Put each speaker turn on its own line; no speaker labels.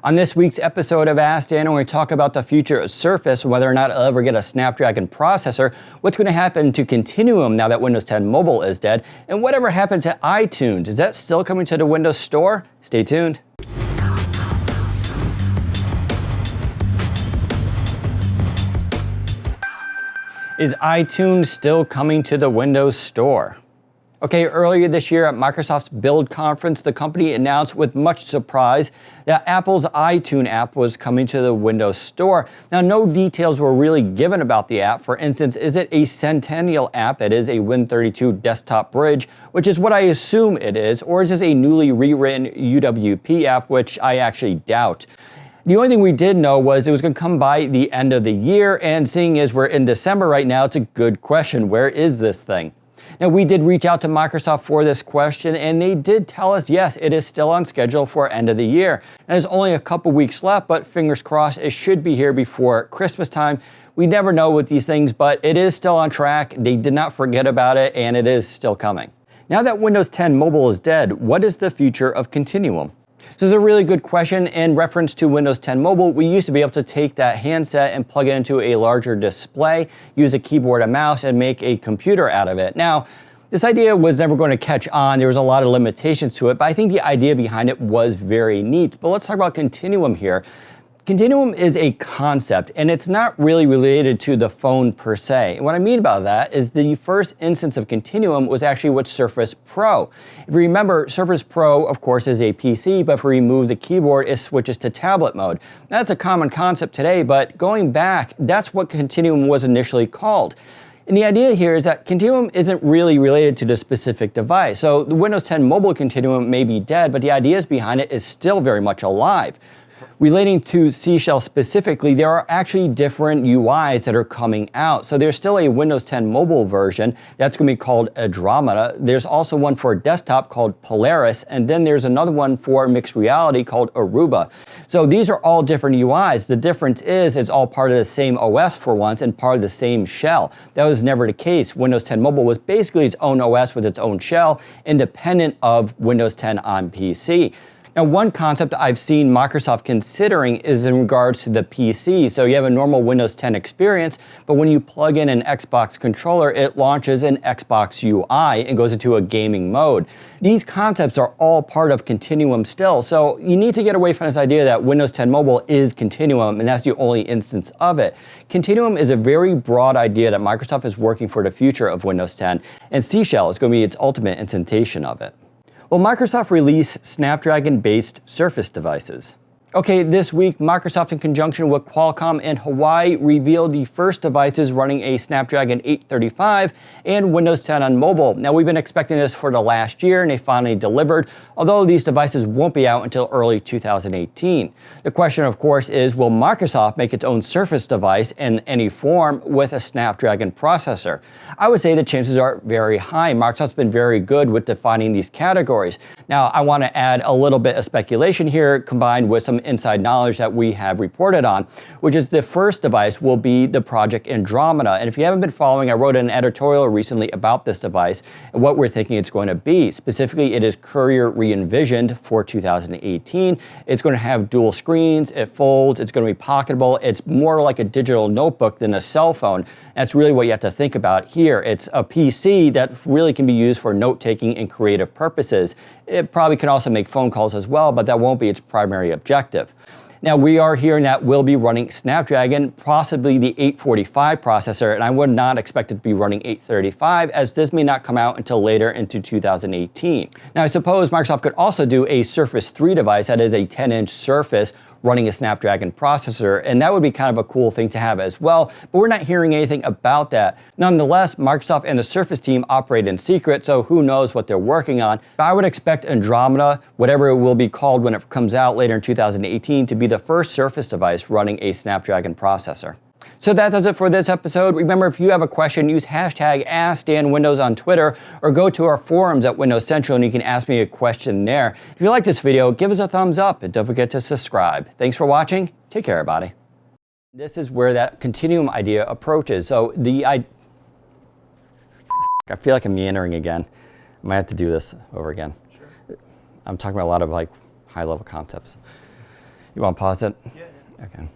On this week's episode of Ask Dan, we're going to talk about the future of Surface, whether or not it'll ever get a Snapdragon processor, what's going to happen to Continuum now that Windows 10 Mobile is dead, and whatever happened to iTunes. Is that still coming to the Windows Store? Stay tuned. Is iTunes still coming to the Windows Store? Okay, earlier this year at Microsoft's Build conference, the company announced with much surprise that Apple's iTunes app was coming to the Windows Store. Now, no details were really given about the app. For instance, is it a Centennial app that is a Win32 desktop bridge, which is what I assume it is, or is this a newly rewritten UWP app, which I actually doubt. The only thing we did know was it was going to come by the end of the year, and seeing as we're in December right now, it's a good question. Where is this thing? Now, we did reach out to Microsoft for this question, and they did tell us, yes, it is still on schedule for end of the year. Now, there's only a couple weeks left, but fingers crossed, it should be here before Christmas time. We never know with these things, but it is still on track. They did not forget about it, and it is still coming. Now that Windows 10 Mobile is dead, what is the future of Continuum? This is a really good question. In reference to Windows 10 Mobile, we used to be able to take that handset and plug it into a larger display, use a keyboard and mouse, and make a computer out of it. Now, this idea was never going to catch on. There was a lot of limitations to it, but I think the idea behind it was very neat. But let's talk about Continuum here. Continuum is a concept, and it's not really related to the phone per se. And what I mean by that is the first instance of Continuum was actually with Surface Pro. If you remember, Surface Pro, of course, is a PC, but if we remove the keyboard, it switches to tablet mode. That's a common concept today, but going back, that's what Continuum was initially called. And the idea here is that Continuum isn't really related to the specific device. So the Windows 10 Mobile Continuum may be dead, but the ideas behind it is still very much alive. Relating to Seashell specifically, there are actually different UIs that are coming out. So there's still a Windows 10 Mobile version that's going to be called Andromeda. There's also one for desktop called Polaris, and then there's another one for mixed reality called Aruba. So these are all different UIs. The difference is it's all part of the same OS for once and part of the same shell. That was never the case. Windows 10 Mobile was basically its own OS with its own shell, independent of Windows 10 on PC. Now, one concept I've seen Microsoft considering is in regards to the PC. So you have a normal Windows 10 experience, but when you plug in an Xbox controller, it launches an Xbox UI and goes into a gaming mode. These concepts are all part of Continuum still, so you need to get away from this idea that Windows 10 Mobile is Continuum, and that's the only instance of it. Continuum is a very broad idea that Microsoft is working for the future of Windows 10, and Seashell is going to be its ultimate instantation of it. Will Microsoft release Snapdragon-based Surface devices? Okay, this week, Microsoft in conjunction with Qualcomm and Huawei revealed the first devices running a Snapdragon 835 and Windows 10 on mobile. Now, we've been expecting this for the last year, and they finally delivered, although these devices won't be out until early 2018. The question, of course, is will Microsoft make its own Surface device in any form with a Snapdragon processor? I would say the chances are very high. Microsoft's been very good with defining these categories. Now, I want to add a little bit of speculation here combined with some inside knowledge that we have reported on, which is the first device will be the Project Andromeda. And if you haven't been following, I wrote an editorial recently about this device and what we're thinking it's going to be. Specifically, it is Courier re-envisioned for 2018. It's going to have dual screens, it folds, it's going to be pocketable. It's more like a digital notebook than a cell phone. That's really what you have to think about here. It's a PC that really can be used for note-taking and creative purposes. It probably can also make phone calls as well, but that won't be its primary objective. Now, we are hearing that we'll be running Snapdragon, possibly the 845 processor, and I would not expect it to be running 835, as this may not come out until later into 2018. Now, I suppose Microsoft could also do a Surface 3 device that is a 10-inch Surface running a Snapdragon processor, and that would be kind of a cool thing to have as well, but we're not hearing anything about that. Nonetheless, Microsoft and the Surface team operate in secret, so who knows what they're working on. But I would expect Andromeda, whatever it will be called when it comes out later in 2018, to be the first Surface device running a Snapdragon processor. So that does it for this episode. Remember, if you have a question, use hashtag AskDanWindows on Twitter or go to our forums at Windows Central and you can ask me a question there. If you like this video, give us a thumbs up and don't forget to subscribe. Thanks for watching. Take care, everybody. This is where that Continuum idea approaches. So I feel like I'm meandering again. I might have to do this over again. Sure. I'm talking about a lot of high-level concepts. You want to pause it?
Yeah.
Okay.